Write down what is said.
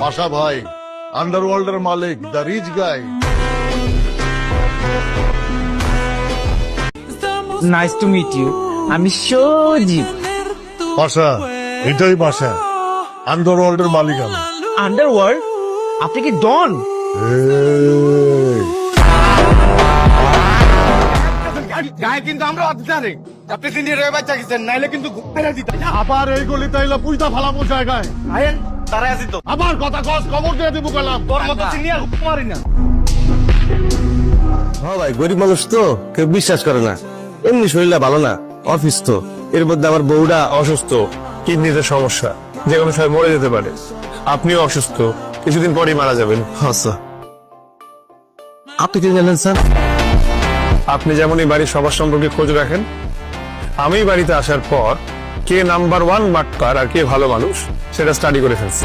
পাশা ভাই আন্ডারওয়ার্ল্ডের মালিক, the rich guy. Nice to meet you. আমি সজীব। পাশা, এটাই পাশা, আন্ডারওয়ার্ল্ডের মালিক আমি। আন্ডারওয়ার্ল্ড? আপনি কি ডন? এই, গায়ে কিন্তু আমরা জানি আপনি সিনিয়র হয়ে বাচ্চা গেছেন, নাইলে কিন্তু ঘুরে দিতাম। আবার এই গলিতে আইলা পুইতা ফালাবো জায়গায়। আয়েন তারা আছি তো, আবার কথা কস, খবর দিয়ে দিব গেলাম। তোর মতো সিনিয়র মারি না। হ্যাঁ ভাই, গরিব মানুষ তো কেউ বিশ্বাস করে না, এমনি শরীরটা ভালো না, অফিস তো, এর মধ্যে আমার বউটা অসুস্থ, কিডনিতে সমস্যা, যে কোনো সময় মরে যেতে পারে। আপনিও অসুস্থ, কিছুদিন পরেই মারা যাবেন। আচ্ছা আপনি কি জানেন স্যার? আপনি যেমন এই বাড়ির সবার সম্পর্কে খোঁজ রাখেন, আমি বাড়িতে আসার পর কে নাম্বার 1 মাটকার আর কে ভালো মানুষ সেটা স্টাডি করে ফেলছি।